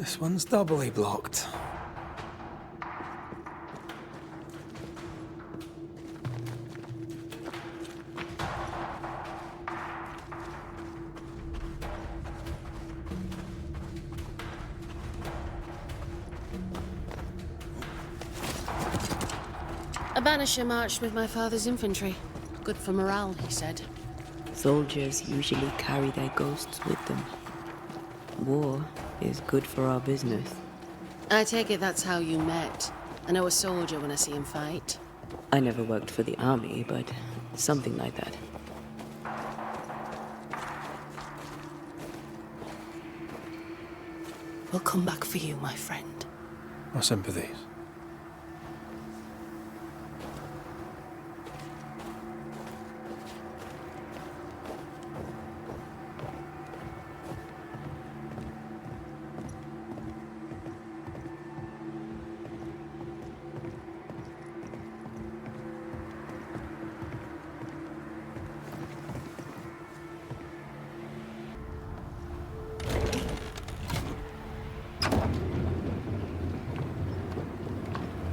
This one's doubly blocked. A Banisher marched with my father's infantry. Good for morale, he said. Soldiers usually carry their ghosts with them. War is good for our business. I take it that's how you met. I know a soldier when I see him fight. I never worked for the army, but something like that. We'll come back for you, my friend. My sympathies.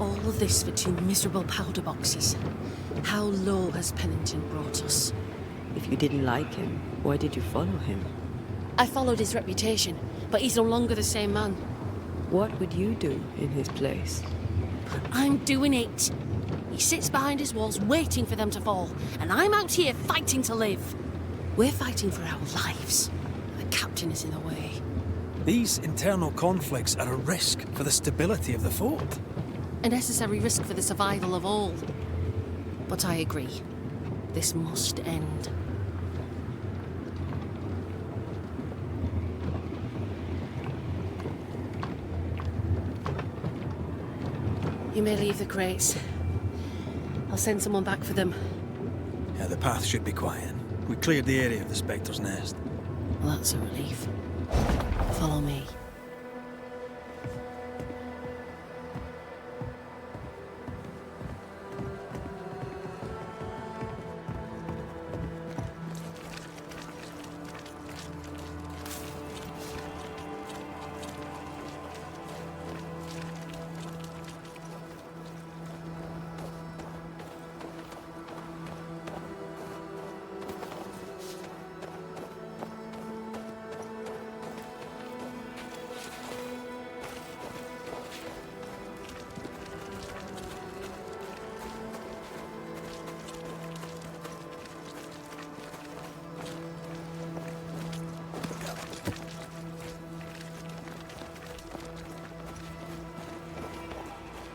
All of this for 2 miserable powder boxes. How low has Pennington brought us? If you didn't like him, why did you follow him? I followed his reputation, but he's no longer the same man. What would you do in his place? I'm doing it. He sits behind his walls waiting for them to fall, and I'm out here fighting to live. We're fighting for our lives. The captain is in the way. These internal conflicts are a risk for the stability of the fort. A necessary risk for the survival of all. But I agree. This must end. You may leave the crates. I'll send someone back for them. Yeah, the path should be quiet. We cleared the area of the Spectre's nest. Well, that's a relief. Follow me.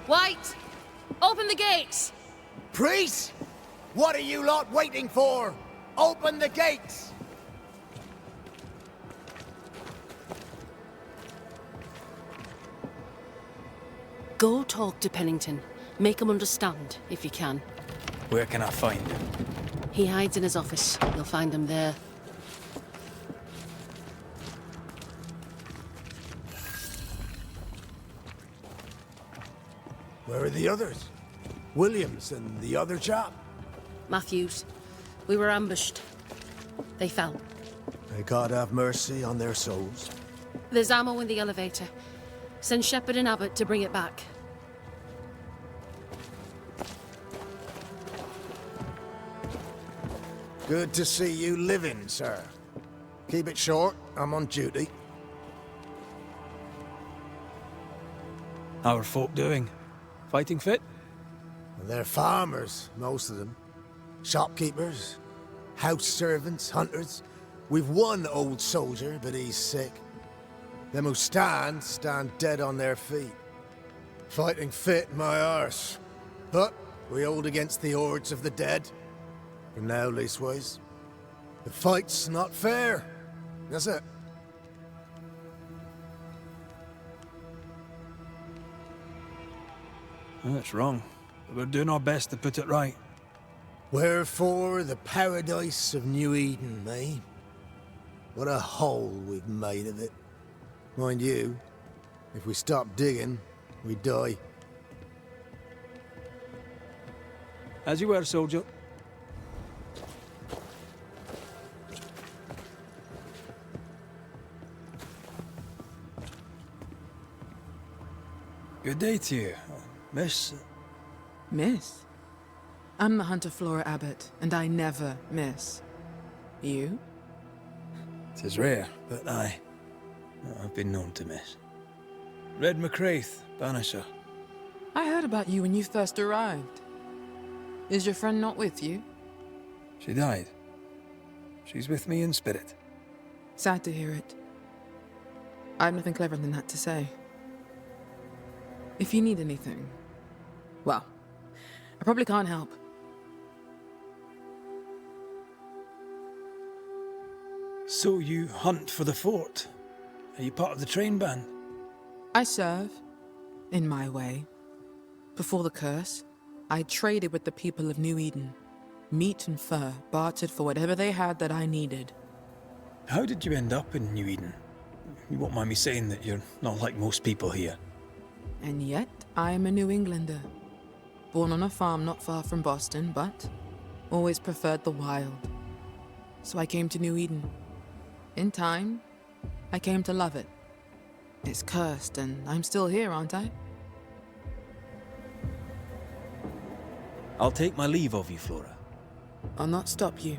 White! Open the gates! Priest! What are you lot waiting for? Open the gates! Go talk to Pennington. Make him understand, if you can. Where can I find him? He hides in his office. You'll find him there. Where are the others? Williams and the other chap? Matthews. We were ambushed. They fell. May God have mercy on their souls. There's ammo in the elevator. Send Shepard and Abbott to bring it back. Good to see you living, sir. Keep it short, I'm on duty. How are folk doing? Fighting fit? They're farmers, most of them. Shopkeepers, house servants, hunters. We've one old soldier, but he's sick. Them who stand dead on their feet. Fighting fit, my arse. But we hold against the hordes of the dead. For now, leastways. The fight's not fair. That's it. Well, that's wrong. But we're doing our best to put it right. Wherefore the paradise of New Eden, eh? What a hole we've made of it. Mind you, if we stop digging, we die. As you were, soldier. Good day to you, miss. Miss? I'm the Hunter Flora Abbot, and I never miss. You? 'Tis rare, but I've been known to miss. Red Mac Raith, Banisher. I heard about you when you first arrived. Is your friend not with you? She died. She's with me in spirit. Sad to hear it. I have nothing cleverer than that to say. If you need anything, well, I probably can't help. So you hunt for the fort? Are you part of the train band? I serve, in my way. Before the curse, I traded with the people of New Eden. Meat and fur, bartered for whatever they had that I needed. How did you end up in New Eden? You won't mind me saying that you're not like most people here. And yet, I am a New Englander. Born on a farm not far from Boston, but always preferred the wild. So I came to New Eden. In time, I came to love it. It's cursed, and I'm still here, aren't I? I'll take my leave of you, Flora. I'll not stop you.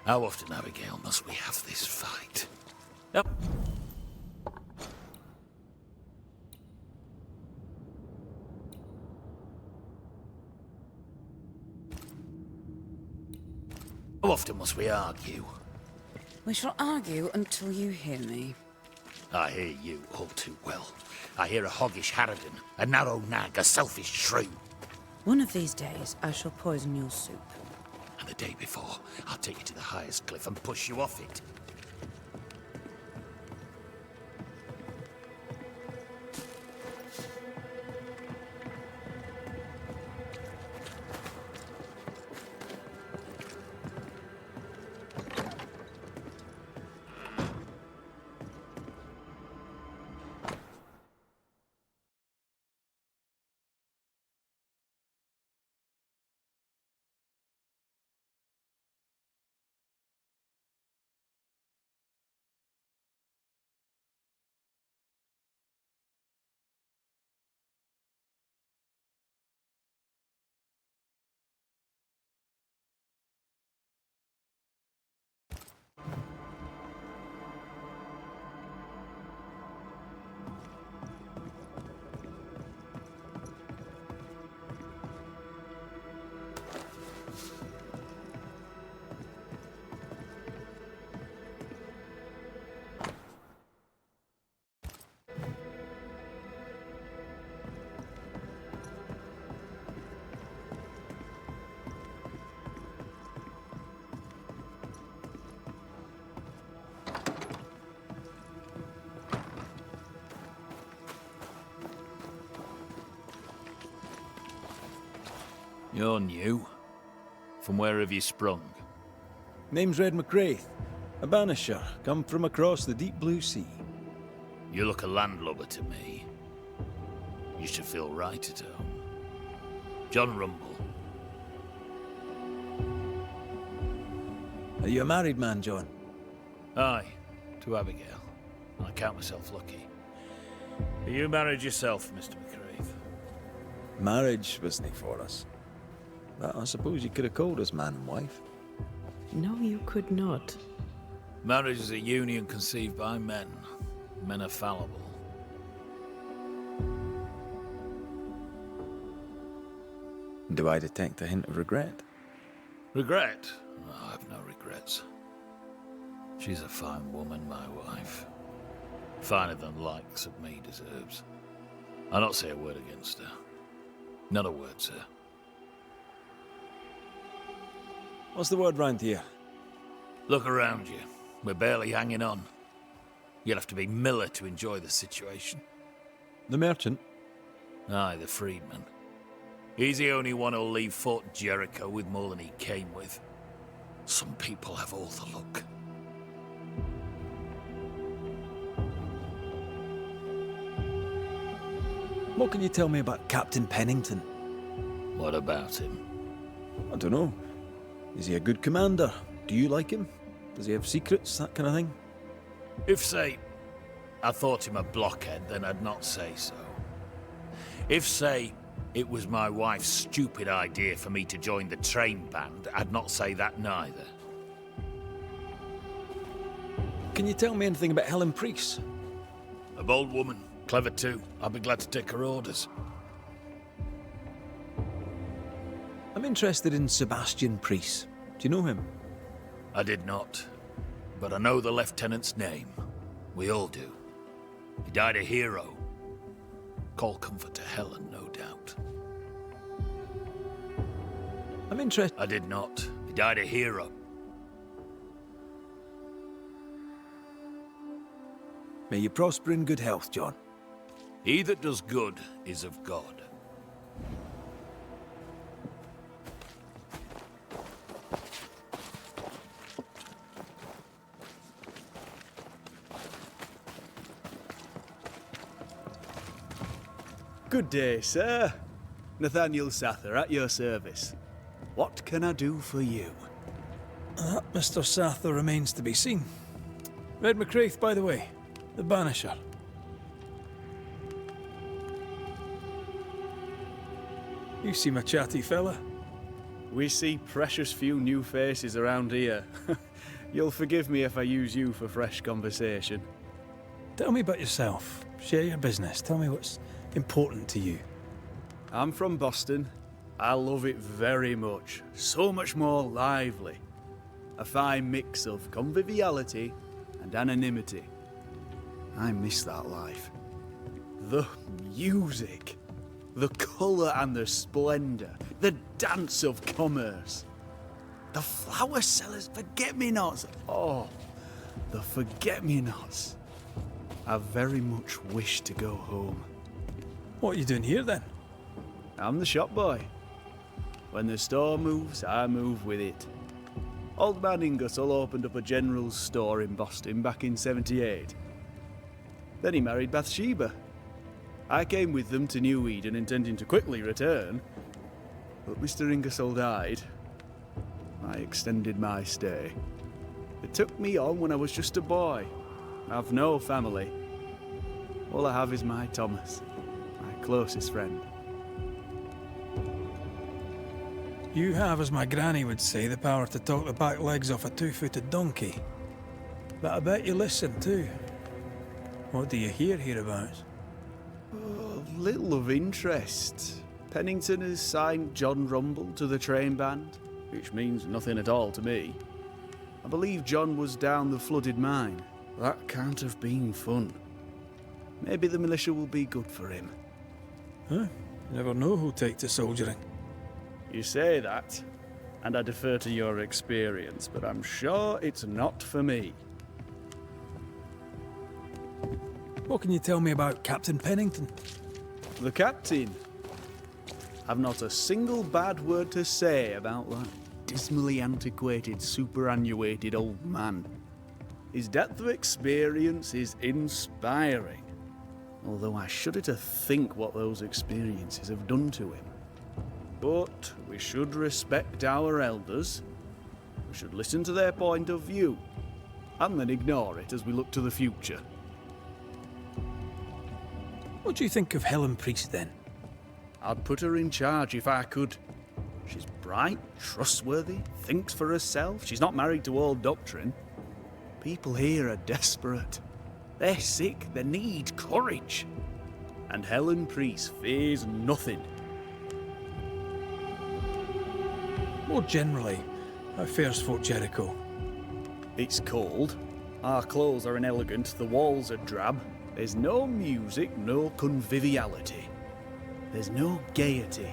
How often, Abigail, must we have this fight? Yep. How often must we argue? We shall argue until you hear me. I hear you all too well. I hear a hoggish harridan, a narrow nag, a selfish shrew. One of these days, I shall poison your soup. And the day before, I'll take you to the highest cliff and push you off it. You're new. From where have you sprung? Name's Red Mac Raith, a Banisher, come from across the deep blue sea. You look a landlubber to me. You should feel right at home. John Rumble. Are you a married man, John? Aye, to Abigail. I count myself lucky. Are you married yourself, Mr. Mac Raith? Marriage wasn't for us. But I suppose you could have called us man and wife. No, you could not. Marriage is a union conceived by men. Men are fallible. Do I detect a hint of regret? Regret? Oh, I have no regrets. She's a fine woman, my wife. Finer than likes of me deserves. I'll not say a word against her. Not a word, sir. What's the word round here? Look around you. We're barely hanging on. You'll have to be Miller to enjoy the situation. The merchant? Aye, the freedman. He's the only one who'll leave Fort Jericho with more than he came with. Some people have all the luck. What can you tell me about Captain Pennington? What about him? I don't know. Is he a good commander? Do you like him? Does he have secrets, that kind of thing? If, say, I thought him a blockhead, then I'd not say so. If, say, it was my wife's stupid idea for me to join the train band, I'd not say that neither. Can you tell me anything about Helen Priest? A bold woman, clever too. I'll be glad to take her orders. I'm interested in Sebastian Priest. Do you know him? I did not, but I know the lieutenant's name. We all do. He died a hero. Call comfort to Helen, no doubt. I'm interested. I did not. He died a hero. May you prosper in good health, John. He that does good is of God. Good day, sir. Nathaniel Sather at your service. What can I do for you? That Mr. Sather remains to be seen. Red Mac Raith, by the way. The Banisher. You seem a chatty fella. We see precious few new faces around here. You'll forgive me if I use you for fresh conversation. Tell me about yourself. Share your business. Tell me what's important to you. I'm from Boston. I love it very much. So much more lively. A fine mix of conviviality and anonymity. I miss that life. The music. The colour and the splendour. The dance of commerce. The flower sellers' forget-me-nots. Oh, the forget-me-nots. I very much wish to go home. What are you doing here, then? I'm the shop boy. When the store moves, I move with it. Old man Ingersoll opened up a general's store in Boston back in '78. Then he married Bathsheba. I came with them to New Eden, intending to quickly return. But Mr. Ingersoll died. I extended my stay. It took me on when I was just a boy. I've no family. All I have is my Thomas, my closest friend. You have, as my granny would say, the power to talk the back legs off a two-footed donkey. But I bet you listen, too. What do you hear hereabouts? Oh, little of interest. Pennington has signed John Rumble to the train band, which means nothing at all to me. I believe John was down the flooded mine. That can't have been fun. Maybe the militia will be good for him. Huh? You never know who'll take to soldiering. You say that, and I defer to your experience, but I'm sure it's not for me. What can you tell me about Captain Pennington? The captain? I've not a single bad word to say about that dismally antiquated, superannuated old man. His depth of experience is inspiring, although I shudder to think what those experiences have done to him. But we should respect our elders. We should listen to their point of view, and then ignore it as we look to the future. What do you think of Helen Priest, then? I'd put her in charge if I could. She's bright, trustworthy, thinks for herself. She's not married to old doctrine. People here are desperate. They're sick, they need courage. And Helen Priest fears nothing. More generally, how fares Fort Jericho? It's cold. Our clothes are inelegant, the walls are drab. There's no music, no conviviality. There's no gaiety.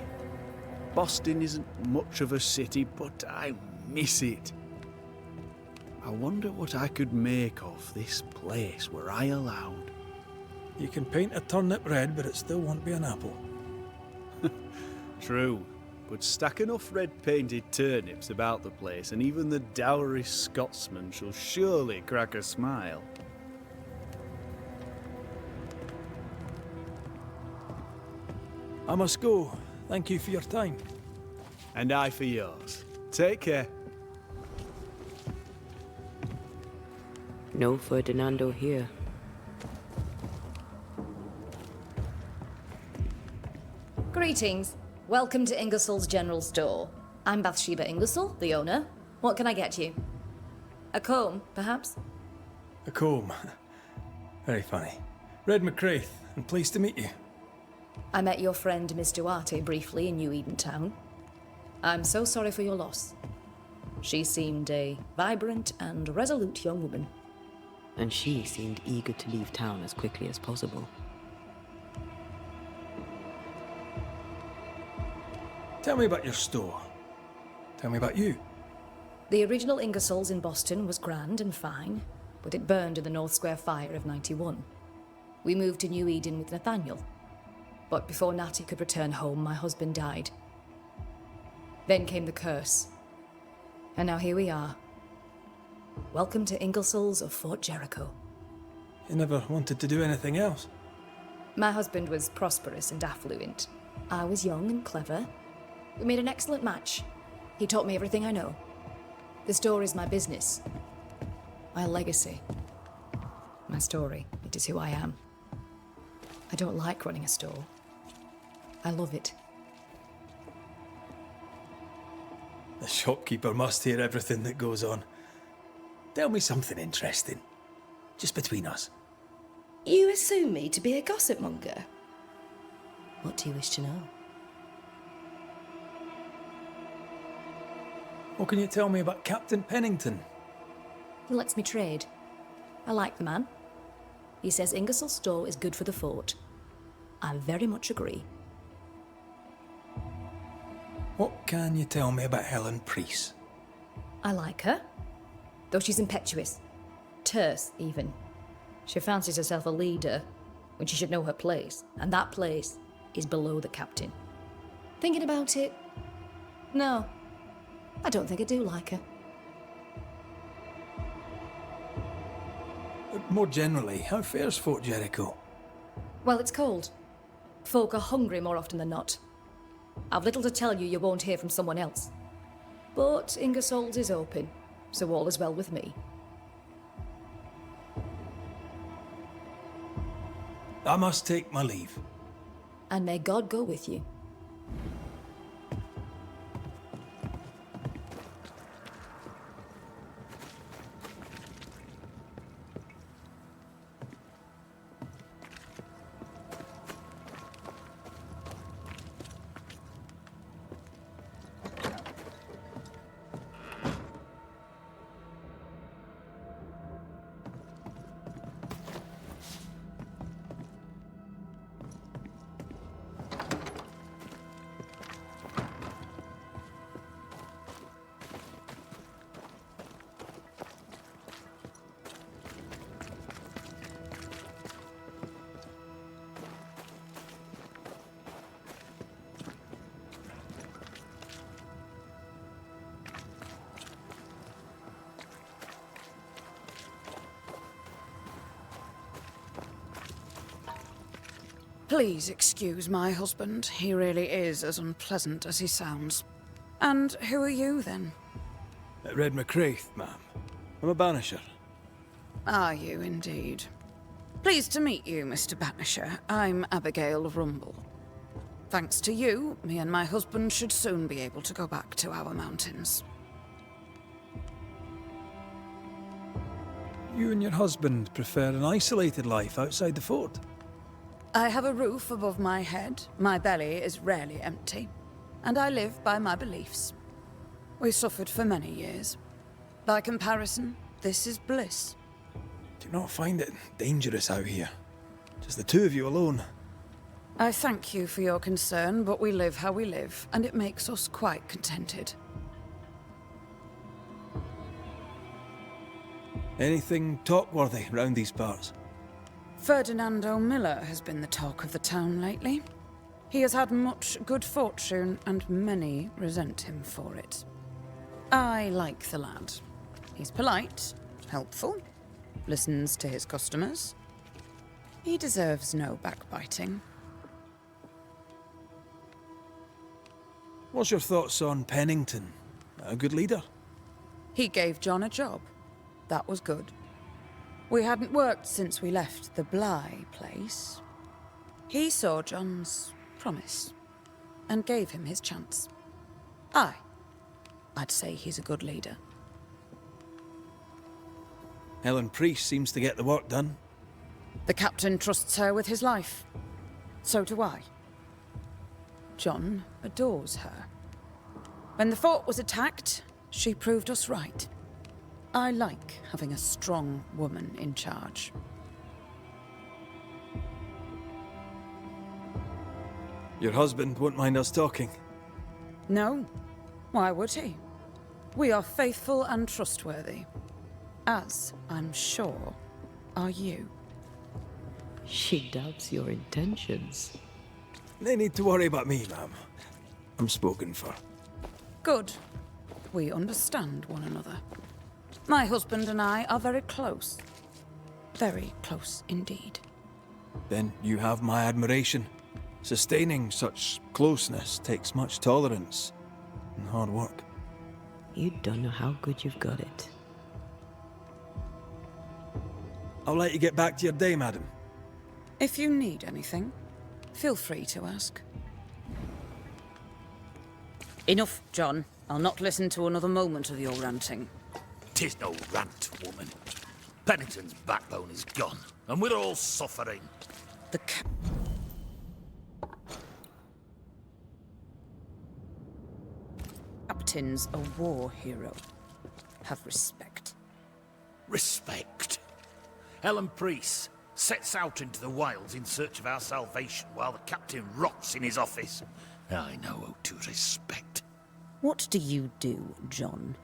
Boston isn't much of a city, but I miss it. I wonder what I could make of this place were I allowed. You can paint a turnip red, but it still won't be an apple. True, but stack enough red-painted turnips about the place, and even the dourest Scotsman shall surely crack a smile. I must go. Thank you for your time. And I for yours. Take care. No Ferdinando here. Greetings. Welcome to Ingersoll's General Store. I'm Bathsheba Ingersoll, the owner. What can I get you? A comb, perhaps? A comb. Very funny. Red Mac Raith, and pleased to meet you. I met your friend Miss Duarte briefly in New Eden Town. I'm so sorry for your loss. She seemed a vibrant and resolute young woman. And she seemed eager to leave town as quickly as possible. Tell me about your store. Tell me about you. The original Ingersoll's in Boston was grand and fine, but it burned in the North Square fire of '91. We moved to New Eden with Nathaniel. But before Natty could return home, my husband died. Then came the curse. And now here we are. Welcome to Ingersoll's of Fort Jericho. You never wanted to do anything else? My husband was prosperous and affluent. I was young and clever. We made an excellent match. He taught me everything I know. The store is my business. My legacy. My story. It is who I am. I don't like running a store. I love it. The shopkeeper must hear everything that goes on. Tell me something interesting. Just between us. You assume me to be a gossip monger? What do you wish to know? What can you tell me about Captain Pennington? He lets me trade. I like the man. He says Ingersoll's store is good for the fort. I very much agree. What can you tell me about Helen Priest? I like her. Though she's impetuous. Terse, even. She fancies herself a leader when she should know her place. And that place is below the captain. Thinking about it? No. I don't think I do like her. More generally, how fares Fort Jericho? Well, it's cold. Folk are hungry more often than not. I've little to tell you won't hear from someone else. But Ingersoll's is open, so all is well with me. I must take my leave. And may God go with you. Please excuse my husband. He really is as unpleasant as he sounds. And who are you, then? Red Mac Raith, ma'am. I'm a Banisher. Are you, indeed? Pleased to meet you, Mr. Banisher. I'm Abigail of Rumble. Thanks to you, me and my husband should soon be able to go back to our mountains. You and your husband prefer an isolated life outside the fort? I have a roof above my head, my belly is rarely empty, and I live by my beliefs. We suffered for many years. By comparison, this is bliss. Do you not find it dangerous out here? Just the two of you alone? I thank you for your concern, but we live how we live, and it makes us quite contented. Anything talk-worthy round these parts? Ferdinando Miller has been the talk of the town lately. He has had much good fortune, and many resent him for it. I like the lad. He's polite, helpful, listens to his customers. He deserves no backbiting. What's your thoughts on Pennington? A good leader? He gave John a job. That was good. We hadn't worked since we left the Bly place. He saw John's promise and gave him his chance. I'd say he's a good leader. Helen Priest seems to get the work done. The captain trusts her with his life. So do I. John adores her. When the fort was attacked, she proved us right. I like having a strong woman in charge. Your husband won't mind us talking. No. Why would he? We are faithful and trustworthy. As, I'm sure, are you. She doubts your intentions. No need to worry about me, ma'am. I'm spoken for. Good. We understand one another. My husband and I are very close. Very close indeed. Then you have my admiration. Sustaining such closeness takes much tolerance and hard work. You don't know how good you've got it. I'll let you get back to your day, madam. If you need anything, feel free to ask. Enough, John. I'll not listen to another moment of your ranting. 'Tis no rant, woman. Pennington's backbone is gone, and we're all suffering. The captain's a war hero. Have respect. Respect. Helen Priest sets out into the wilds in search of our salvation while the captain rots in his office. I know how to respect. What do you do, John?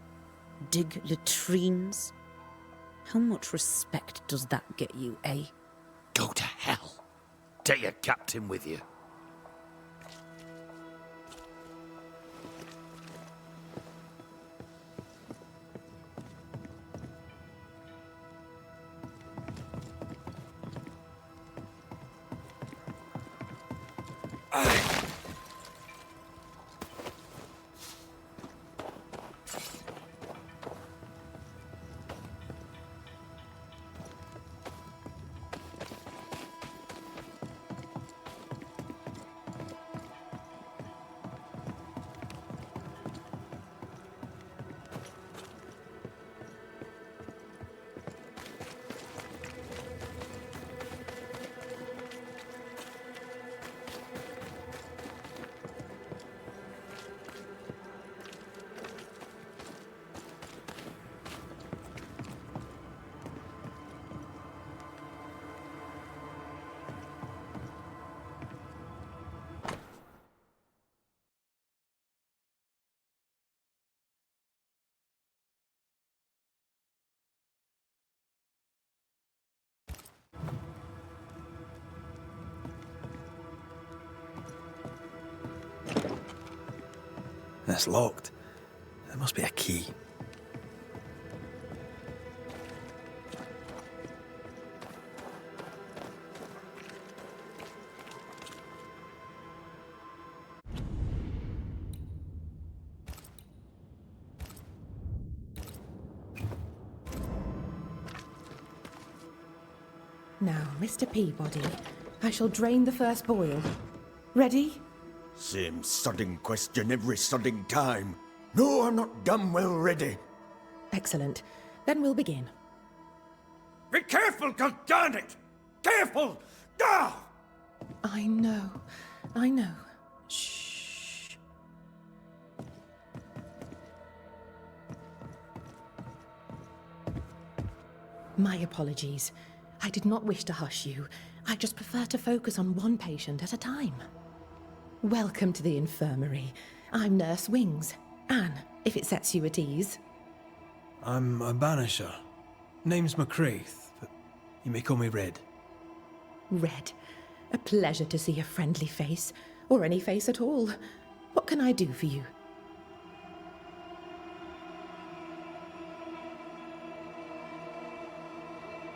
Dig latrines? How much respect does that get you, eh? Go to hell. Take your captain with you. That's locked. There must be a key. Now, Mr. Peabody, I shall drain the first boil. Ready? Same sodding question every sodding time. No, I'm not damn well ready. Excellent. Then we'll begin. Be careful, goddammit! Careful! Ah! I know. Shh. My apologies. I did not wish to hush you. I just prefer to focus on one patient at a time. Welcome to the infirmary. I'm Nurse Wings. Anne, if it sets you at ease. I'm a Banisher. Name's Mac Raith, but you may call me Red. Red. A pleasure to see a friendly face, or any face at all. What can I do for you?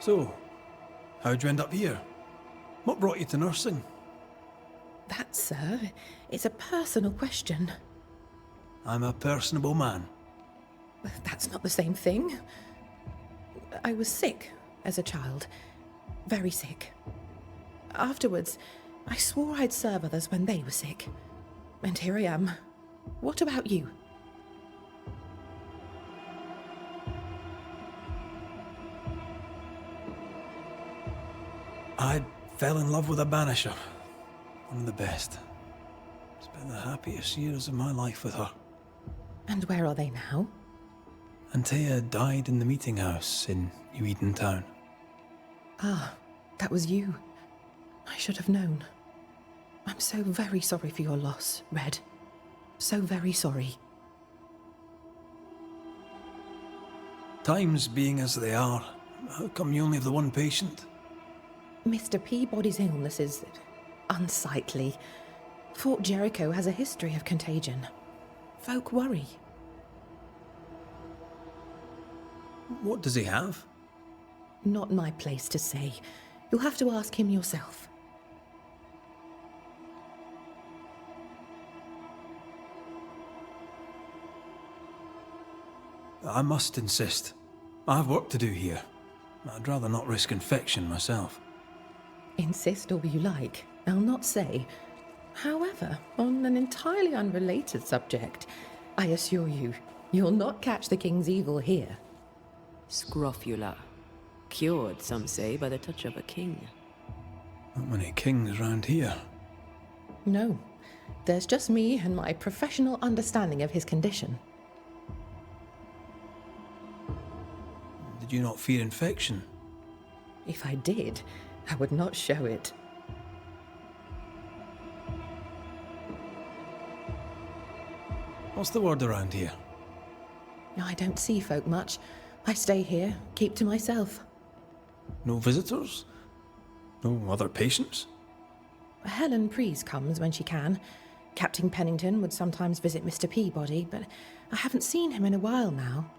So, how'd you end up here? What brought you to nursing? That, sir, is a personal question. I'm a personable man. That's not the same thing. I was sick as a child. Very sick. Afterwards, I swore I'd serve others when they were sick. And here I am. What about you? I fell in love with a Banisher. One of the best. Spent the happiest years of my life with her. And where are they now? Antea died in the meeting house in New Eden Town. Ah, that was you. I should have known. I'm so very sorry for your loss, Red. So very sorry. Times being as they are, how come you only have the one patient? Mr. Peabody's illness is unsightly. Fort Jericho has a history of contagion. Folk worry. What does he have? Not my place to say. You'll have to ask him yourself. I must insist. I have work to do here. I'd rather not risk infection myself. Insist all you like. I'll not say. However, on an entirely unrelated subject, I assure you, you'll not catch the king's evil here. Scrofula. Cured, some say, by the touch of a king. Not many kings round here. No. There's just me and my professional understanding of his condition. Did you not fear infection? If I did, I would not show it. What's the word around here? I don't see folk much. I stay here, keep to myself. No visitors? No other patients? Helen Preece comes when she can. Captain Pennington would sometimes visit Mr. Peabody, but I haven't seen him in a while now.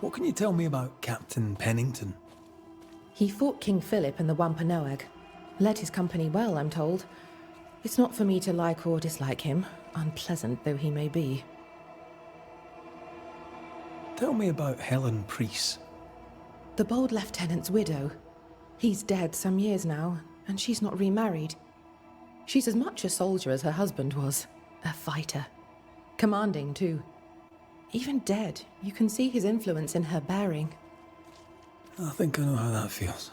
What can you tell me about Captain Pennington? He fought King Philip in the Wampanoag. Led his company well, I'm told. It's not for me to like or dislike him, unpleasant though he may be. Tell me about Helen Preece. The bold lieutenant's widow. He's dead some years now, and she's not remarried. She's as much a soldier as her husband was. A fighter. Commanding, too. Even dead, you can see his influence in her bearing. I think I know how that feels.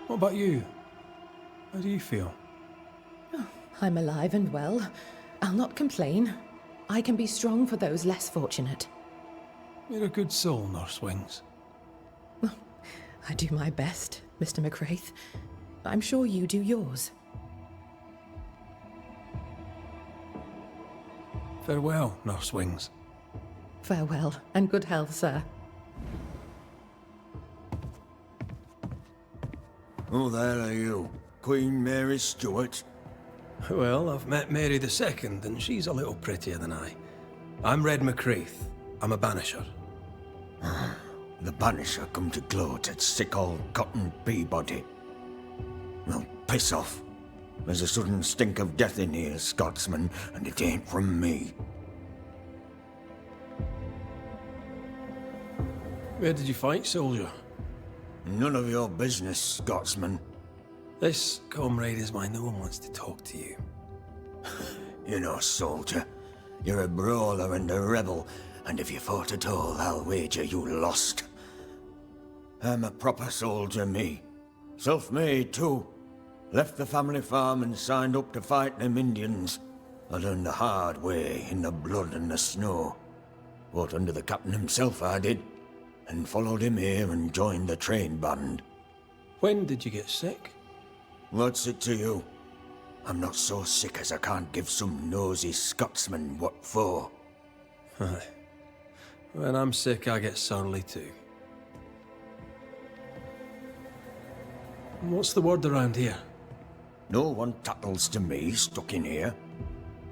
What about you? How do you feel? Oh, I'm alive and well. I'll not complain. I can be strong for those less fortunate. You're a good soul, Nurse Wings. I do my best, Mr. Mac Raith. I'm sure you do yours. Farewell, Nurse Wings. Farewell, and good health, sir. Who the hell are you? Queen Mary Stuart? Well, I've met Mary II, and she's a little prettier than I. I'm Red Mac Raith. I'm a Banisher. The Banisher come to gloat at sick old Cotton Peabody. Well, piss off. There's a sudden stink of death in here, Scotsman, and it ain't from me. Where did you fight, soldier? None of your business, Scotsman. This comrade is why no one wants to talk to you. You're no soldier. You're a brawler and a rebel, and if you fought at all, I'll wager you lost. I'm a proper soldier, me. Self-made, too. Left the family farm and signed up to fight them Indians. I learned the hard way, in the blood and the snow. Fought under the captain himself, I did, and followed him here and joined the train band. When did you get sick? What's it to you? I'm not so sick as I can't give some nosy Scotsman what for. Aye. When I'm sick, I get surly too. What's the word around here? No one tattles to me stuck in here.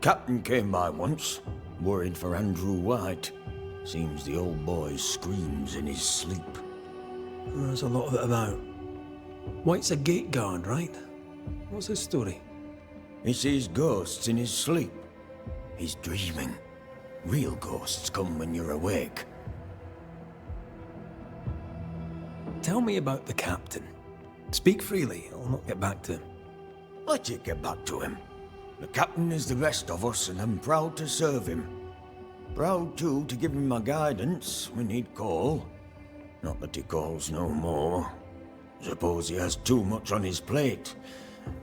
Captain came by once, worried for Andrew White. Seems the old boy screams in his sleep. There's a lot of it about. White's a gate guard, right? What's his story? He sees ghosts in his sleep. He's dreaming. Real ghosts come when you're awake. Tell me about the captain. Speak freely, I'll not get back to him. Let you get back to him. The captain is the rest of us, and I'm proud to serve him. Proud, too, to give him my guidance when he'd call. Not that he calls no more. Suppose he has too much on his plate.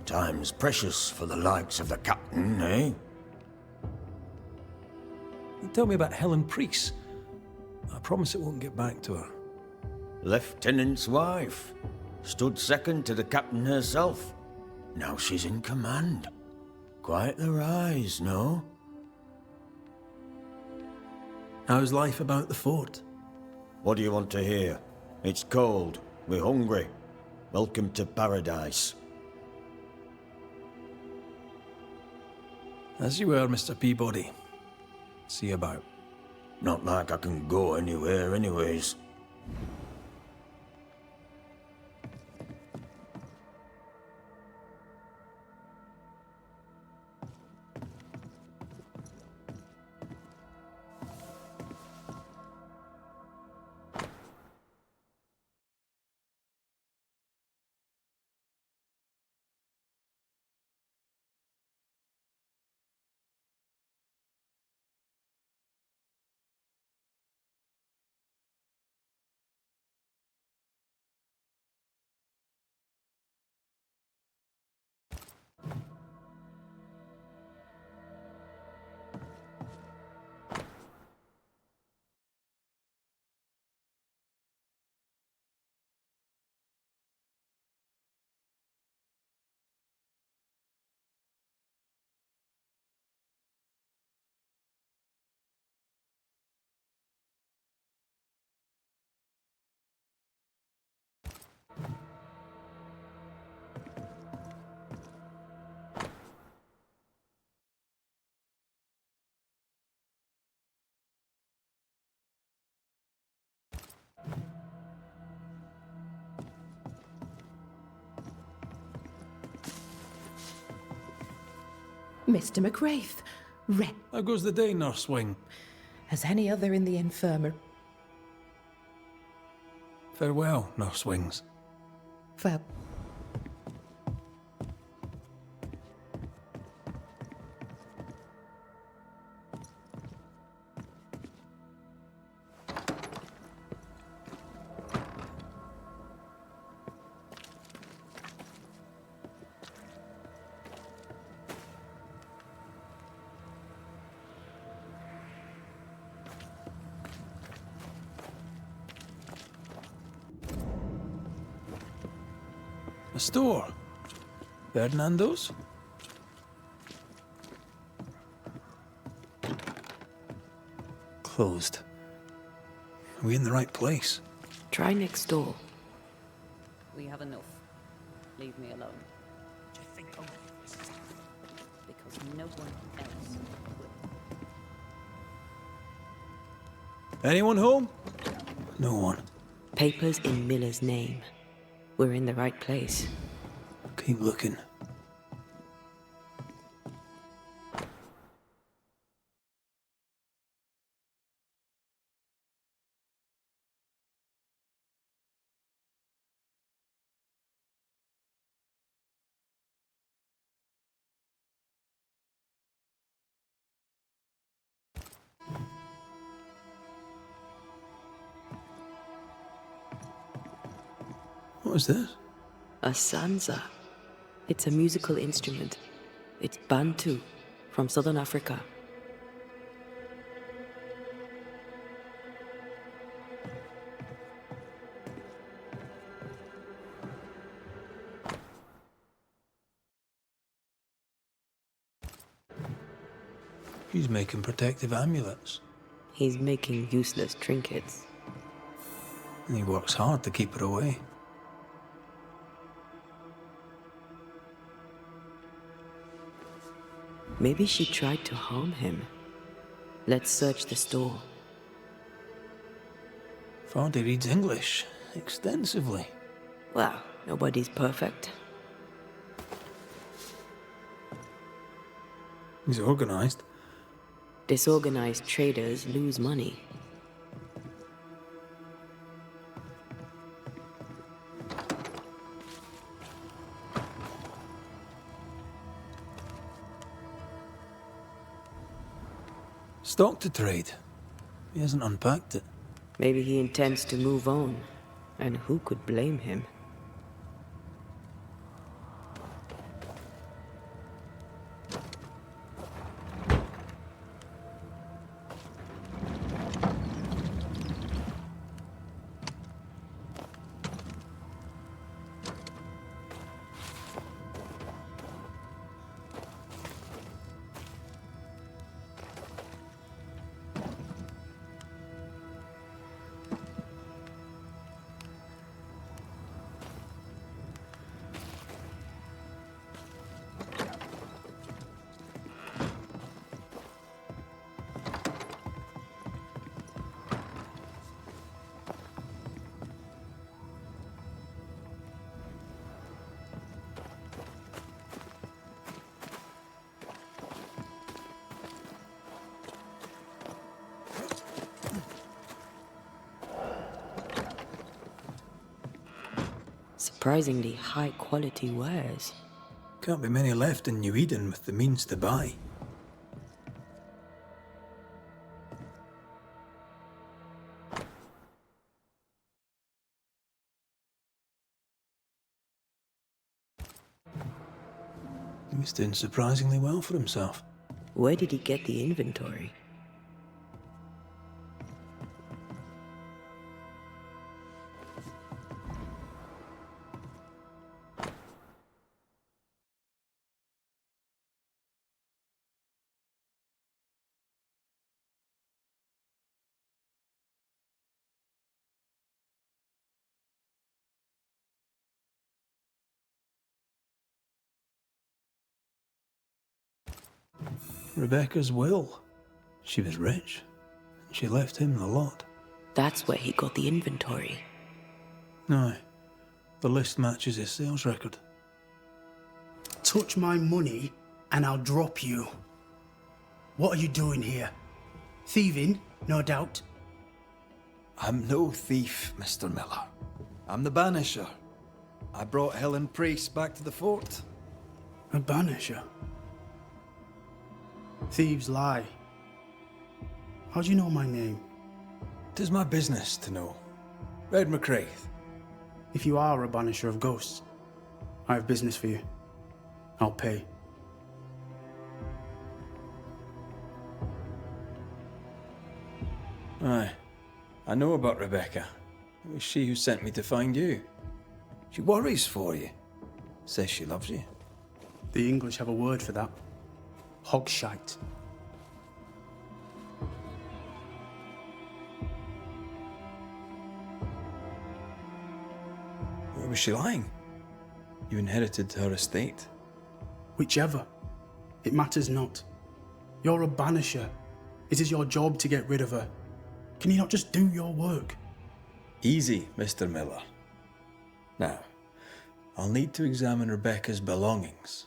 Time's precious for the likes of the captain, eh? Tell me about Helen Priest. I promise it won't get back to her. Lieutenant's wife. Stood second to the captain herself. Now she's in command. Quite the rise, no? How's life about the fort? What do you want to hear? It's cold. We're hungry. Welcome to paradise. As you were, Mr. Peabody. See you about. Not like I can go anywhere anyways. Mr. Mac Raith. How goes the day, Nurse Wing? As any other in the infirmary. Farewell, Nurse Wings. Well, A store. Ferdinando's? Closed. Are we in the right place? Try next door. We have enough. Leave me alone. Because no one else will. Anyone home? No one. Papers in Miller's name. We're in the right place. Keep looking. What's this? A sansa. It's a musical instrument. It's Bantu, from southern Africa. He's making protective amulets. He's making useless trinkets. And he works hard to keep her away. Maybe she tried to harm him. Let's search the store. Vardy reads English extensively. Well, nobody's perfect. He's organized. Disorganized traders lose money. Stock to trade. He hasn't unpacked it. Maybe he intends to move on. And who could blame him? Surprisingly high-quality wares. Can't be many left in New Eden with the means to buy. He's doing surprisingly well for himself. Where did he get the inventory? Rebecca's will. She was rich, and she left him the lot. That's where he got the inventory. No, the list matches his sales record. Touch my money, and I'll drop you. What are you doing here? Thieving, no doubt. I'm no thief, Mr. Miller. I'm the Banisher. I brought Helen Priest back to the fort. A Banisher? Thieves lie. How do you know my name? 'Tis my business to know. Red Mac Raith. If you are a Banisher of ghosts, I have business for you. I'll pay. Aye. I know about Rebecca. It was she who sent me to find you. She worries for you. Says she loves you. The English have a word for that. Hogshite. Where was she lying? You inherited her estate. Whichever. It matters not. You're a Banisher. It is your job to get rid of her. Can you not just do your work? Easy, Mr. Miller. Now, I'll need to examine Rebecca's belongings.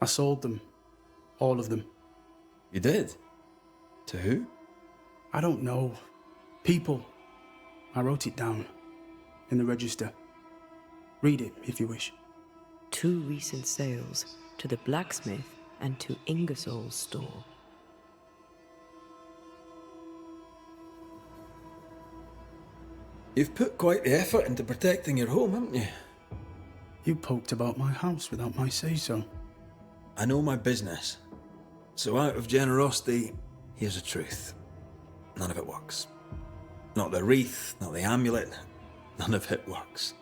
I sold them. All of them. You did? To who? I don't know. People. I wrote it down. In the register. Read it, if you wish. 2 recent sales to the blacksmith and to Ingersoll's store. You've put quite the effort into protecting your home, haven't you? You poked about my house without my say-so. I know my business. So out of generosity, here's the truth. None of it works. Not the wreath, not the amulet. None of it works.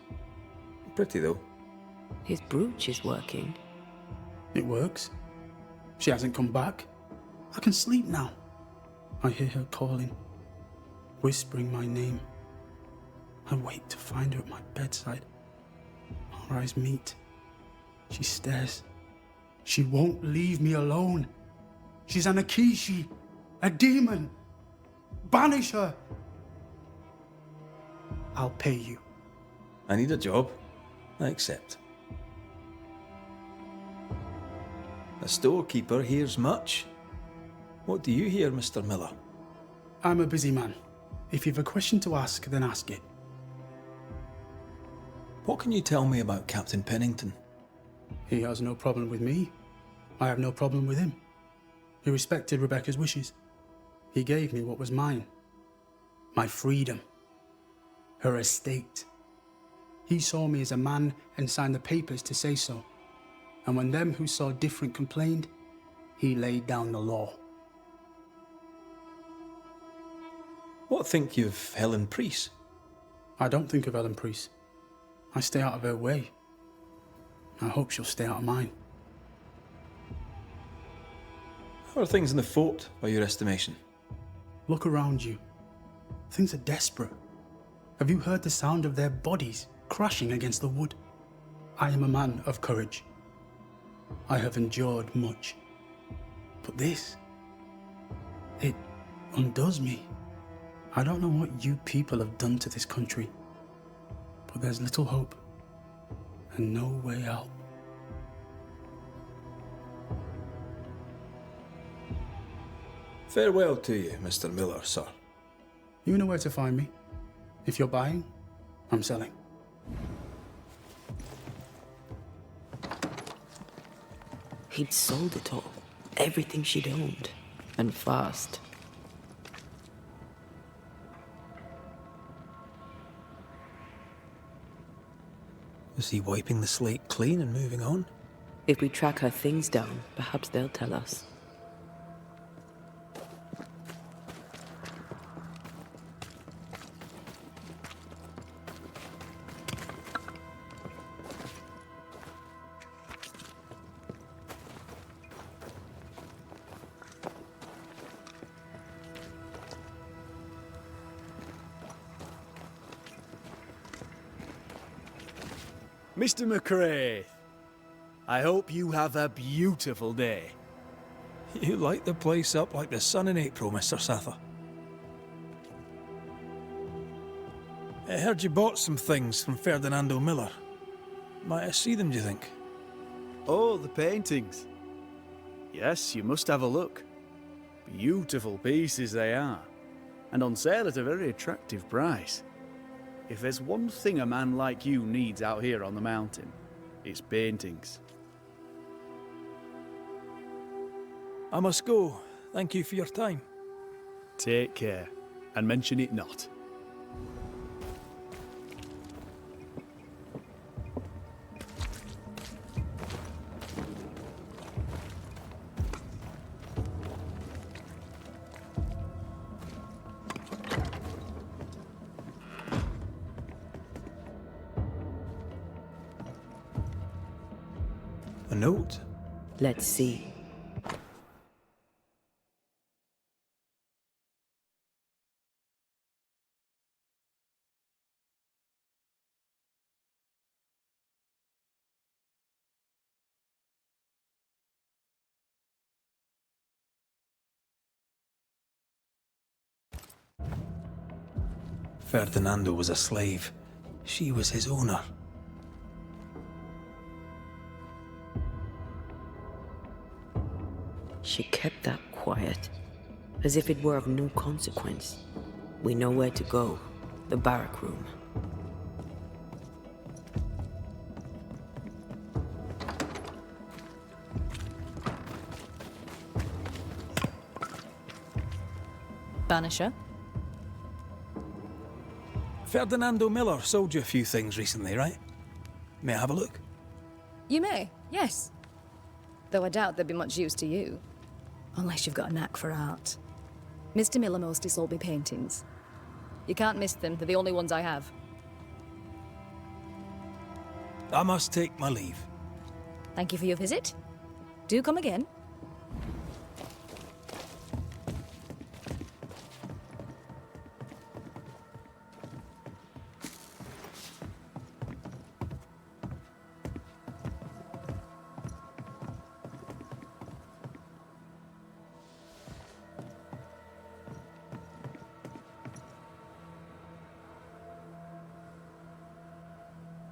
Pretty, though. His brooch is working. It works. She hasn't come back. I can sleep now. I hear her calling, whispering my name. I wait to find her at my bedside. Our eyes meet. She stares. She won't leave me alone. She's an Akishi, a demon. Banish her. I'll pay you. I need a job. I accept. The storekeeper hears much. What do you hear, Mr. Miller? I'm a busy man. If you've a question to ask, then ask it. What can you tell me about Captain Pennington? He has no problem with me. I have no problem with him. He respected Rebecca's wishes. He gave me what was mine. My freedom. Her estate. He saw me as a man and signed the papers to say so. And when them who saw different complained, he laid down the law. What think you of Helen Priest? I don't think of Helen Priest. I stay out of her way. I hope she'll stay out of mine. How are things in the fort, by your estimation? Look around you. Things are desperate. Have you heard the sound of their bodies crashing against the wood? I am a man of courage. I have endured much. But this, it undoes me. I don't know what you people have done to this country, but there's little hope and no way out. Farewell to you, Mr. Miller, sir. You know where to find me. If you're buying, I'm selling. He'd sold it all. Everything she'd owned. And fast. Is he wiping the slate clean and moving on? If we track her things down, perhaps they'll tell us. Mr. Mac Raith, I hope you have a beautiful day. You light the place up like the sun in April, Mr. Sather. I heard you bought some things from Ferdinando Miller. Might I see them, do you think? Oh, the paintings. Yes, you must have a look. Beautiful pieces they are, and on sale at a very attractive price. If there's one thing a man like you needs out here on the mountain, it's paintings. I must go. Thank you for your time. Take care, and mention it not. A note? Let's see. Ferdinando was a slave. She was his owner. She kept that quiet, as if it were of no consequence. We know where to go. The barrack room. Banisher? Ferdinando Miller sold you a few things recently, right? May I have a look? You may, yes. Though I doubt they'd be much use to you. Unless you've got a knack for art. Mr. Miller mostly sold me paintings. You can't miss them, they're the only ones I have. I must take my leave. Thank you for your visit. Do come again.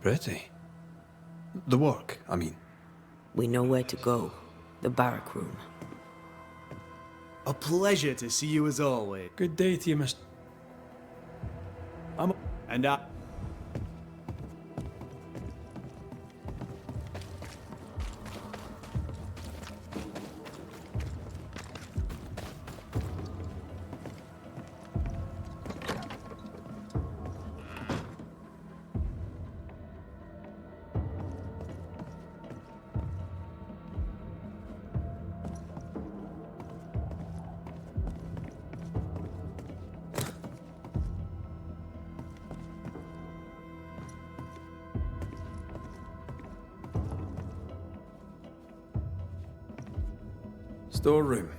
Pretty. The work, I mean. We know where to go. The barrack room. A pleasure to see you as always. Good day to you, Mr. And I... Storeroom.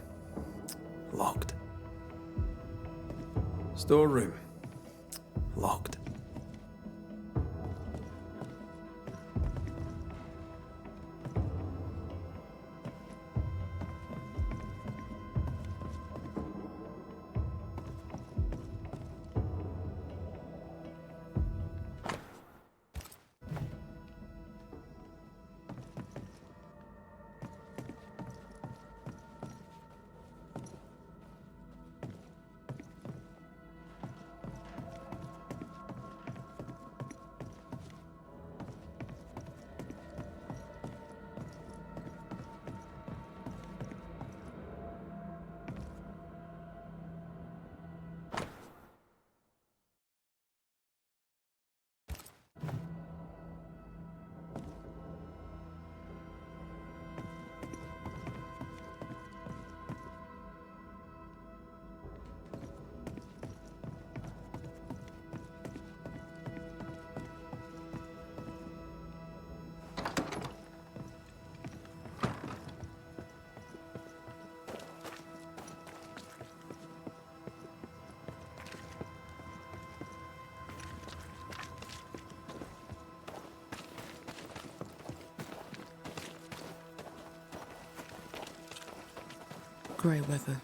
Locked. Storeroom. Locked. Grey weather.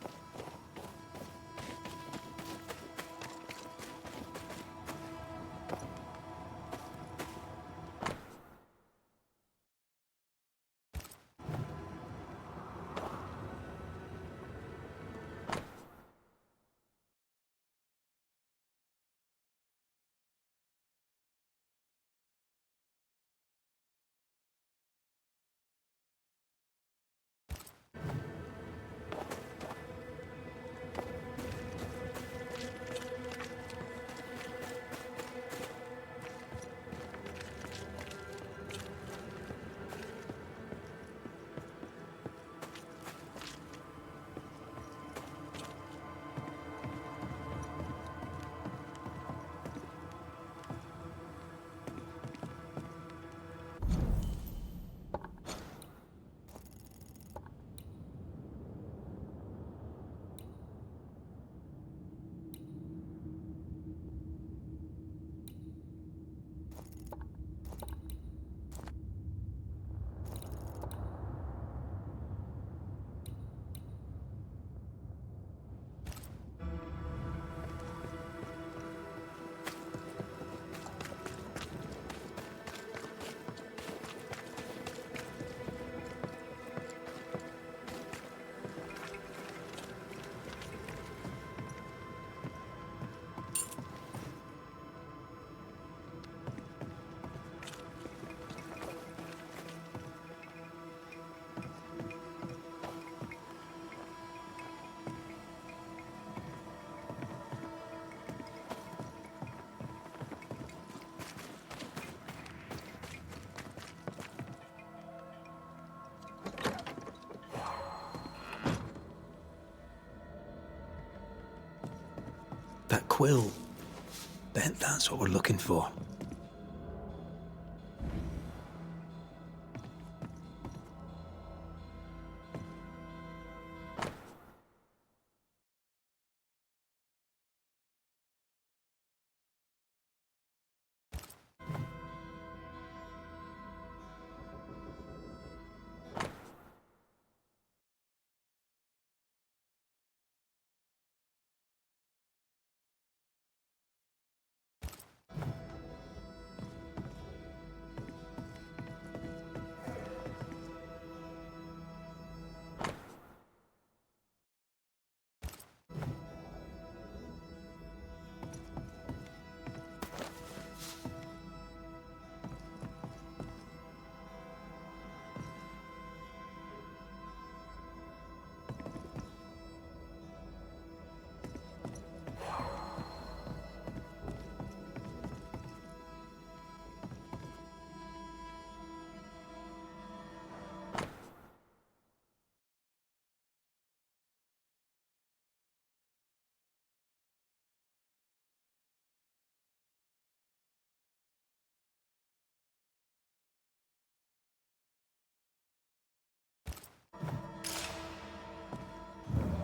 quill. Bet that's what we're looking for.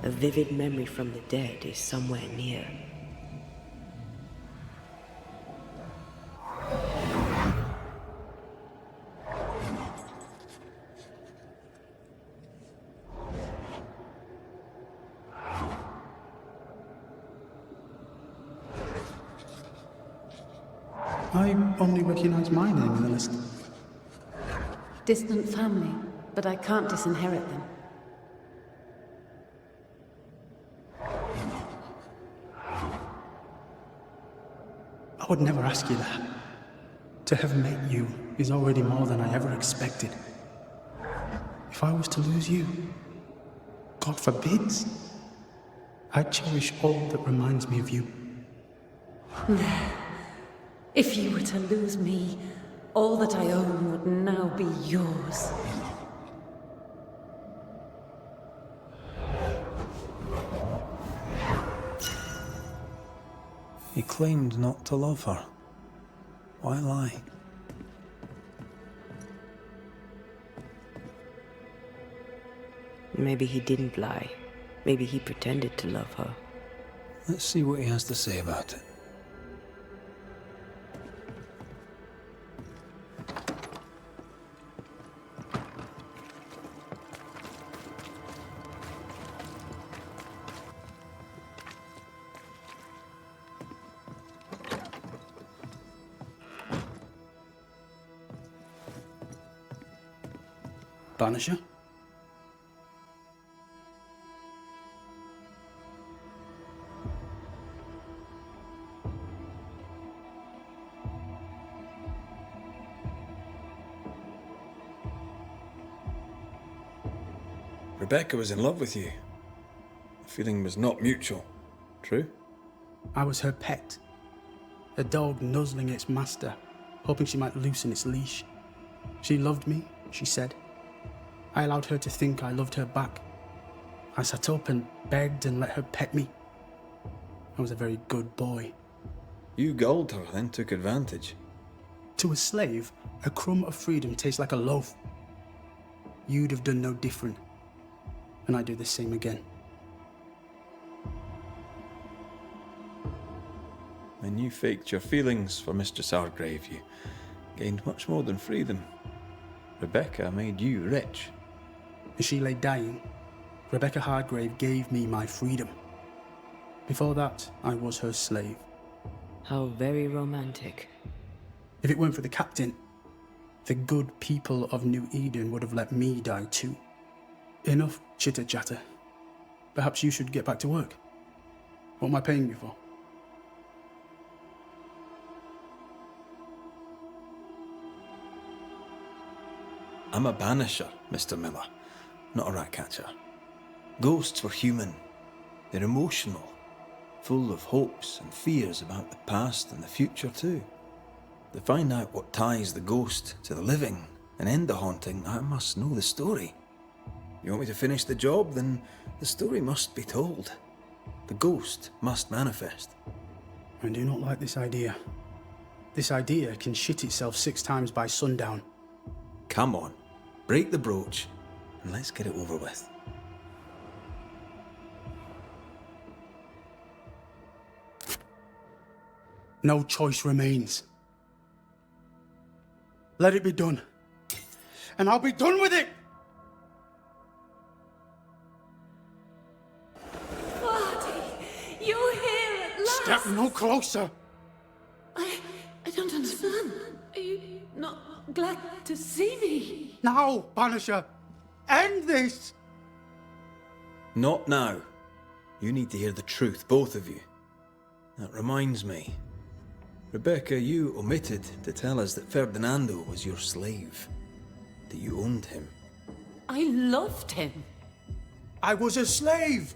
A vivid memory from the dead is somewhere near. I only recognize my name in the list. Distant family, but I can't disinherit them. I would never ask you that. To have met you is already more than I ever expected. If I was to lose you, God forbids, I'd cherish all that reminds me of you. If you were to lose me, all that I own would now be yours. He claimed not to love her. Why lie? Maybe he didn't lie. Maybe he pretended to love her. Let's see what he has to say about it. Banisher? Rebecca was in love with you. The feeling was not mutual. True? I was her pet. A dog nuzzling its master, hoping she might loosen its leash. She loved me, she said. I allowed her to think I loved her back. I sat up and begged and let her pet me. I was a very good boy. You gulled her, then took advantage. To a slave, a crumb of freedom tastes like a loaf. You'd have done no different, and I'd do the same again. When you faked your feelings for Mistress Argrave, you gained much more than freedom. Rebecca made you rich. As she lay dying, Rebecca Hardgrave gave me my freedom. Before that, I was her slave. How very romantic. If it weren't for the captain, the good people of New Eden would have let me die too. Enough chitter-chatter. Perhaps you should get back to work. What am I paying you for? I'm a banisher, Mr. Miller, not a rat catcher. Ghosts were human. They're emotional, full of hopes and fears about the past and the future too. To find out what ties the ghost to the living and end the haunting, I must know the story. You want me to finish the job? Then the story must be told. The ghost must manifest. I do not like this idea. This idea can shit itself 6 times by sundown. Come on, break the brooch, and let's get it over with. No choice remains. Let it be done. And I'll be done with it! Marty, you're here at last! Step no closer! I don't understand. Are you not glad to see me? Now, Banisher! End this! Not now. You need to hear the truth, both of you. That reminds me. Rebecca, you omitted to tell us that Ferdinando was your slave. That you owned him. I loved him. I was a slave!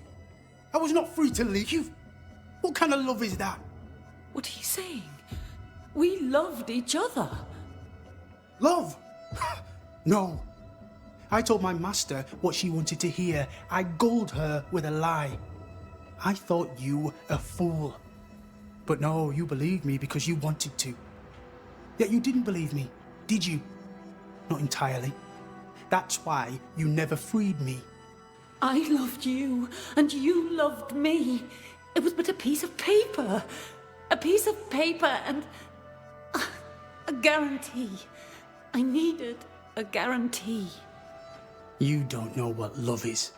I was not free to leave. What kind of love is that? What are you saying? We loved each other. Love? No. I told my master what she wanted to hear. I gulled her with a lie. I thought you a fool. But no, you believed me because you wanted to. Yet you didn't believe me, did you? Not entirely. That's why you never freed me. I loved you, and you loved me. It was but a piece of paper. A piece of paper and a guarantee. I needed a guarantee. You don't know what love is.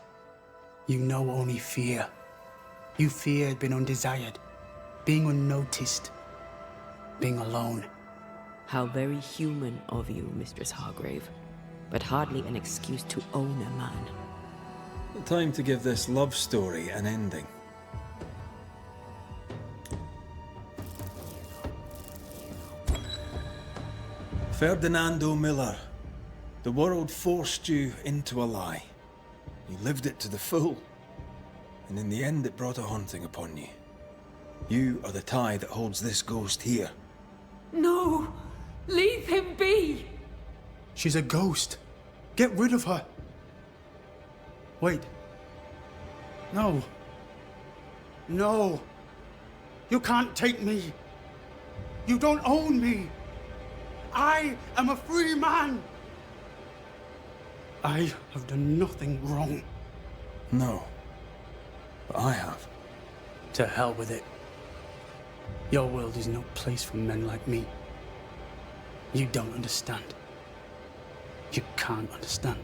You know only fear. You feared being undesired, being unnoticed, being alone. How very human of you, Mistress Hargrave, but hardly an excuse to own a man. Time to give this love story an ending. Ferdinando Miller, the world forced you into a lie. You lived it to the full, and in the end it brought a haunting upon you. You are the tie that holds this ghost here. No! Leave him be! She's a ghost. Get rid of her. Wait. No. No. You can't take me. You don't own me. I am a free man. I have done nothing wrong. No. But I have. To hell with it. Your world is no place for men like me. You don't understand. You can't understand.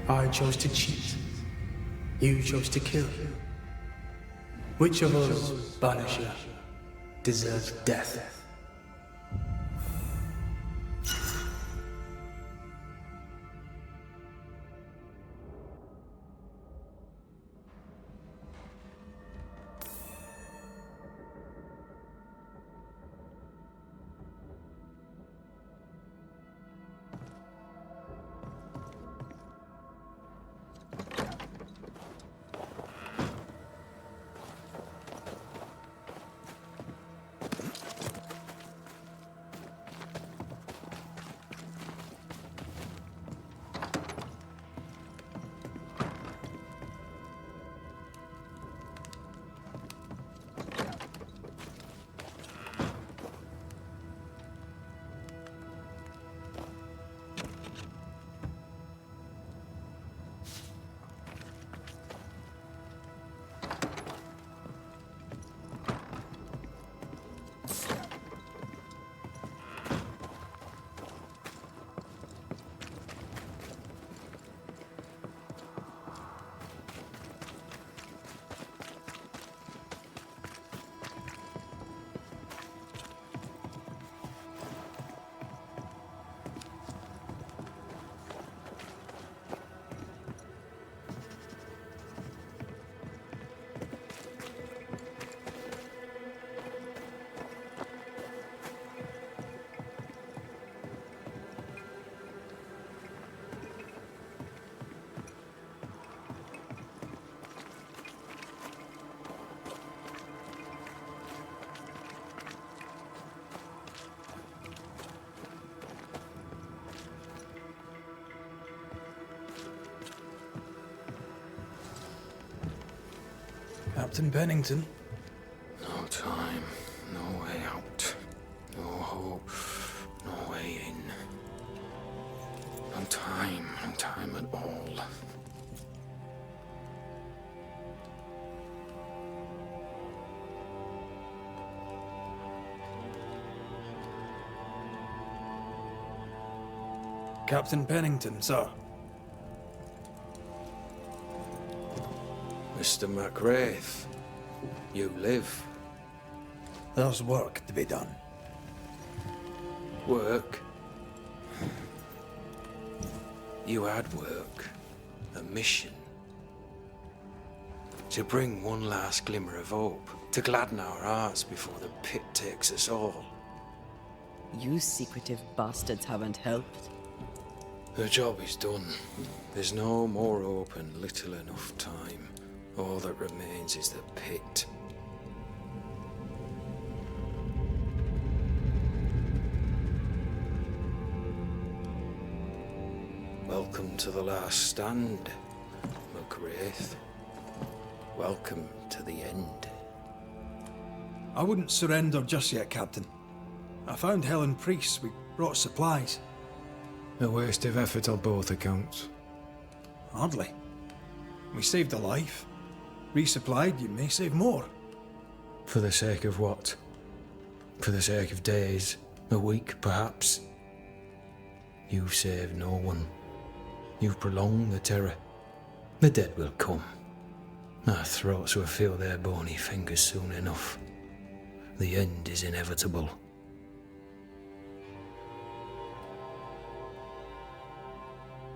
I chose to cheat. You chose to kill. Which of us, Banisher, deserves death? Captain Pennington. No time, no way out. No hope, no way in. No time at all. Captain Pennington, sir. Mr. Mac Raith, you live. There's work to be done. Work? You had work. A mission. To bring one last glimmer of hope. To gladden our hearts before the pit takes us all. You secretive bastards haven't helped. The job is done. There's no more hope and little enough time. All that remains is the pit. Welcome to the last stand, Mac Raith. Welcome to the end. I wouldn't surrender just yet, Captain. I found Helen Priest. We brought supplies. A waste of effort on both accounts. Hardly. We saved a life. Resupplied, you may save more. For the sake of what? For the sake of days, a week perhaps? You've saved no one. You've prolonged the terror. The dead will come. Our throats will feel their bony fingers soon enough. The end is inevitable.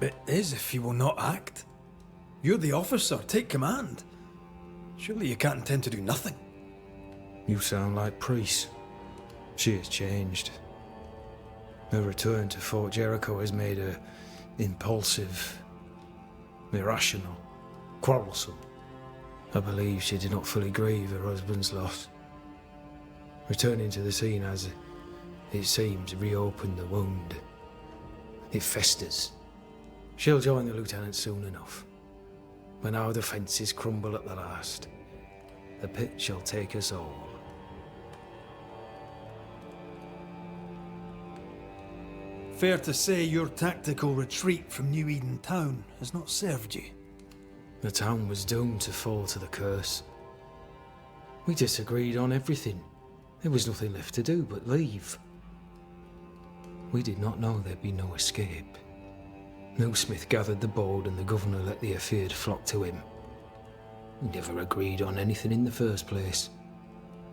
It is if you will not act. You're the officer, take command. Surely you can't intend to do nothing. You sound like Priest. She has changed. Her return to Fort Jericho has made her impulsive, irrational, quarrelsome. I believe she did not fully grieve her husband's loss. Returning to the scene has, it seems, reopened the wound. It festers. She'll join the lieutenant soon enough. When our defences crumble at the last, the pit shall take us all. Fair to say your tactical retreat from New Eden town has not served you. The town was doomed to fall to the curse. We disagreed on everything. There was nothing left to do but leave. We did not know there'd be no escape. Millsmith gathered the board and the governor let the afeard flock to him. We never agreed on anything in the first place.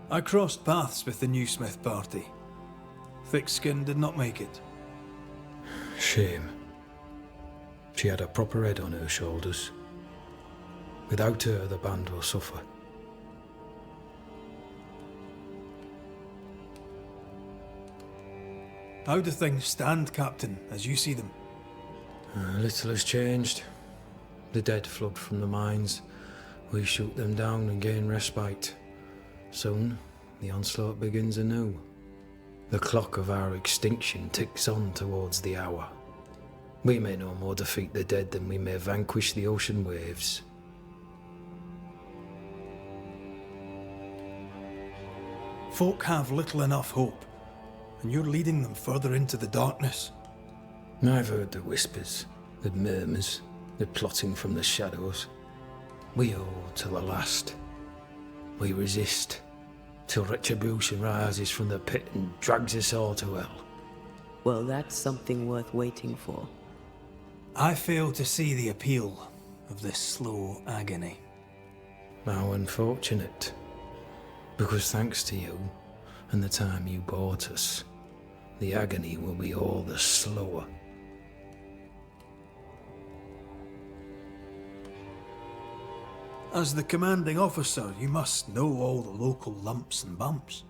I crossed paths with the New Smith party. Thick-Skin did not make it. Shame. She had a proper head on her shoulders. Without her, the band will suffer. How do things stand, Captain, as you see them? Little has changed. The dead flood from the mines. We shoot them down and gain respite. Soon, the onslaught begins anew. The clock of our extinction ticks on towards the hour. We may no more defeat the dead than we may vanquish the ocean waves. Folk have little enough hope, and you're leading them further into the darkness. I've heard the whispers, the murmurs, the plotting from the shadows. We hold to the last. We resist, till retribution rises from the pit and drags us all to hell. Well, that's something worth waiting for. I fail to see the appeal of this slow agony. How unfortunate. Because thanks to you, and the time you bought us, the agony will be all the slower. As the commanding officer, you must know all the local lumps and bumps.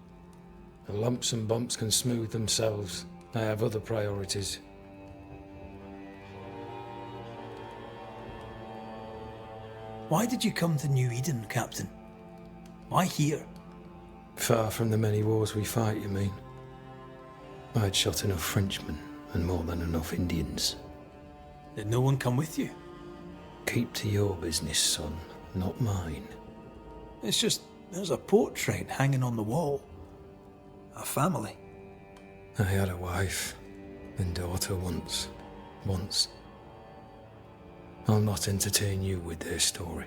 The lumps and bumps can smooth themselves. I have other priorities. Why did you come to New Eden, Captain? Why here? Far from the many wars we fight, you mean? I'd shot enough Frenchmen and more than enough Indians. Did no one come with you? Keep to your business, son, not mine. It's just, there's a portrait hanging on the wall. A family. I had a wife and daughter once. I'll not entertain you with their story.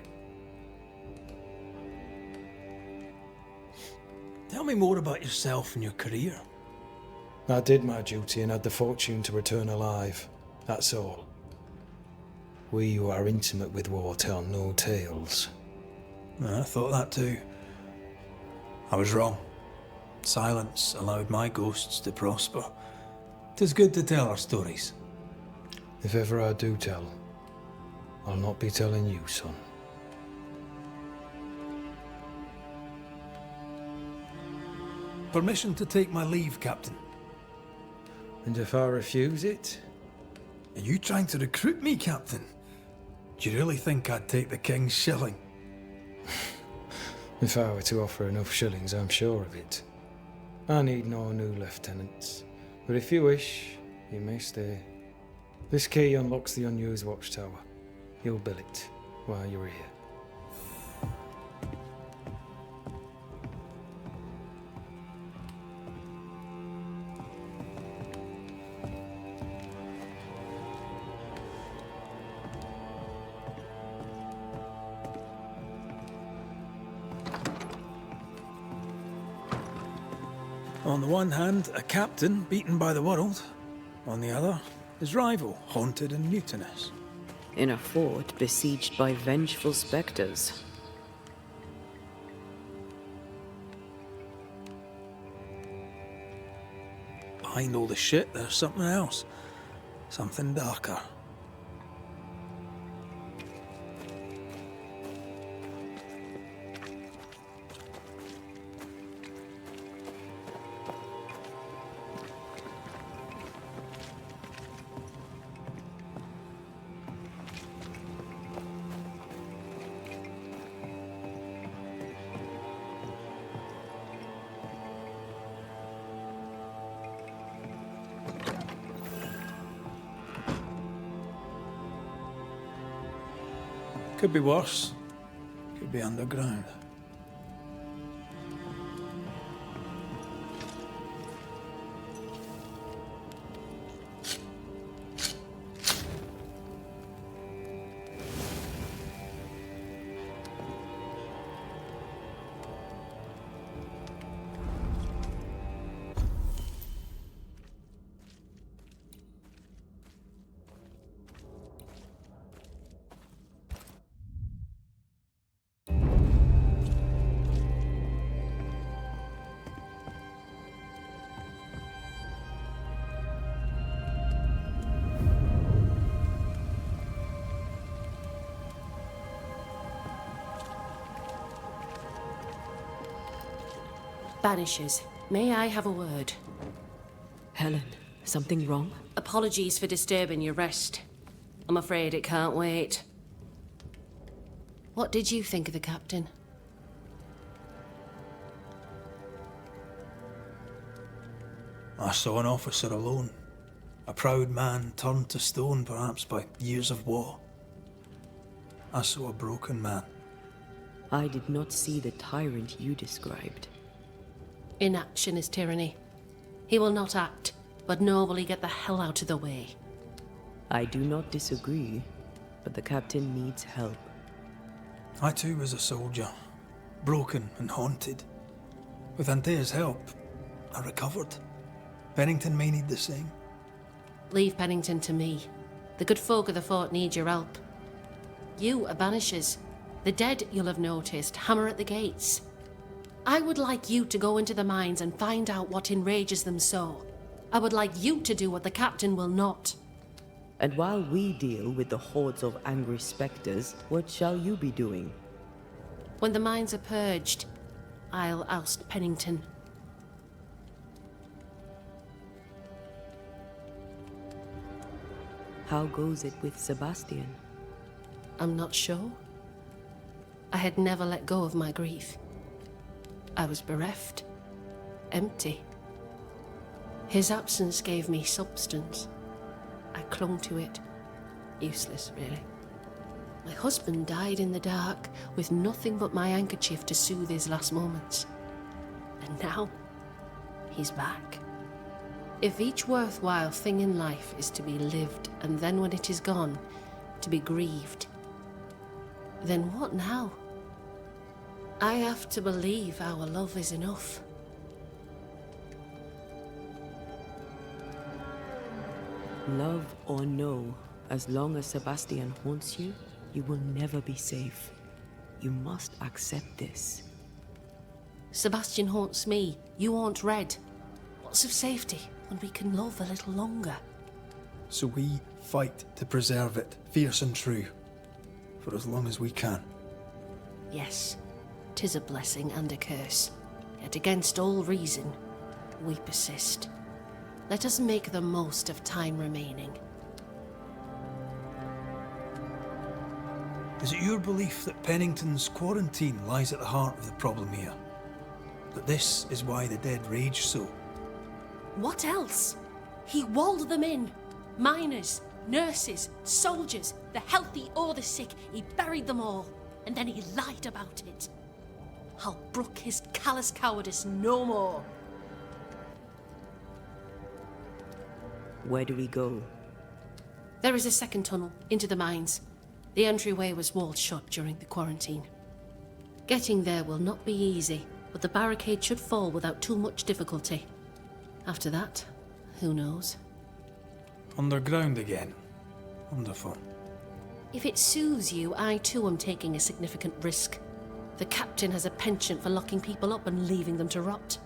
Tell me more about yourself and your career. I did my duty and had the fortune to return alive. That's all. We who are intimate with war tell no tales. I thought that too. I was wrong. Silence allowed my ghosts to prosper. 'Tis good to tell our stories. If ever I do tell, I'll not be telling you, son. Permission to take my leave, Captain. And if I refuse it? Are you trying to recruit me, Captain? Do you really think I'd take the King's shilling? If I were to offer enough shillings, I'm sure of it. I need no new lieutenants. But if you wish, you may stay. This key unlocks the unused watchtower. You'll bill it while you're here. On the one hand, a captain beaten by the world. On the other, his rival, haunted and mutinous. In a fort besieged by vengeful spectres. Behind all the shit, there's something else. Something darker. Could be worse. Could be underground. Banishers, may I have a word? Helen, something wrong? Apologies for disturbing your rest. I'm afraid it can't wait. What did you think of the captain? I saw an officer alone. A proud man turned to stone, perhaps by years of war. I saw a broken man. I did not see the tyrant you described. Inaction is tyranny. He will not act, but nobly get the hell out of the way. I do not disagree, but the captain needs help. I too was a soldier, broken and haunted. With Antea's help, I recovered. Pennington may need the same. Leave Pennington to me. The good folk of the fort need your help. You are Banishers. The dead, you'll have noticed, hammer at the gates. I would like you to go into the mines and find out what enrages them so. I would like you to do what the captain will not. And while we deal with the hordes of angry spectres, what shall you be doing? When the mines are purged, I'll oust Pennington. How goes it with Sebastian? I'm not sure. I had never let go of my grief. I was bereft, empty. His absence gave me substance. I clung to it. Useless, really. My husband died in the dark with nothing but my handkerchief to soothe his last moments. And now, he's back. If each worthwhile thing in life is to be lived, and then when it is gone, to be grieved, then what now? I have to believe our love is enough. Love or no, as long as Sebastian haunts you, you will never be safe. You must accept this. Sebastian haunts me, you haunt Red. What's of safety when we can love a little longer? So we fight to preserve it, fierce and true, for as long as we can. Yes, 'tis a blessing and a curse, yet against all reason, we persist. Let us make the most of time remaining. Is it your belief that Pennington's quarantine lies at the heart of the problem here? That this is why the dead rage so? What else? He walled them in. Miners, nurses, soldiers, the healthy or the sick, he buried them all, and then he lied about it. I'll brook his callous cowardice no more. Where do we go? There is a second tunnel into the mines. The entryway was walled shut during the quarantine. Getting there will not be easy, but the barricade should fall without too much difficulty. After that, who knows? Underground again. Wonderful. If it soothes you, I too am taking a significant risk. The captain has a penchant for locking people up and leaving them to rot.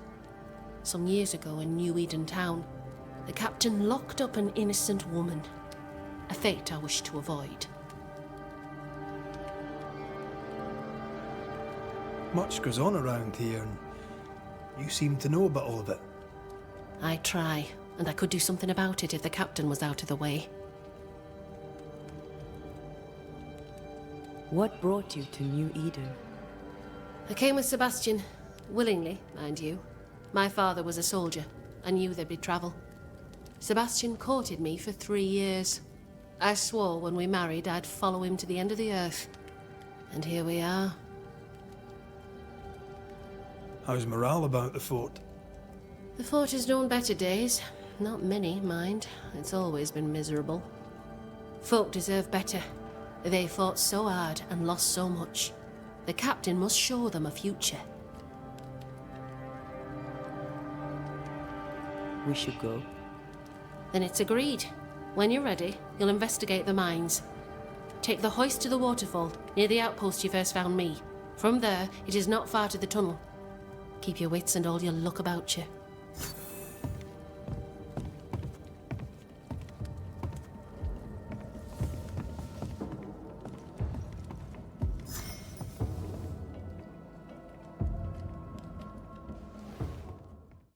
Some years ago in New Eden town, the captain locked up an innocent woman. A fate I wish to avoid. Much goes on around here, and you seem to know about all of it. I try, and I could do something about it if the captain was out of the way. What brought you to New Eden? I came with Sebastian, willingly, mind you. My father was a soldier. I knew there'd be travel. Sebastian courted me for 3 years. I swore when we married I'd follow him to the end of the earth. And here we are. How's morale about the fort? The fort has known better days. Not many, mind. It's always been miserable. Folk deserve better. They fought so hard and lost so much. The captain must show them a future. We should go. Then it's agreed. When you're ready, you'll investigate the mines. Take the hoist to the waterfall, near the outpost you first found me. From there, it is not far to the tunnel. Keep your wits and all your luck about you.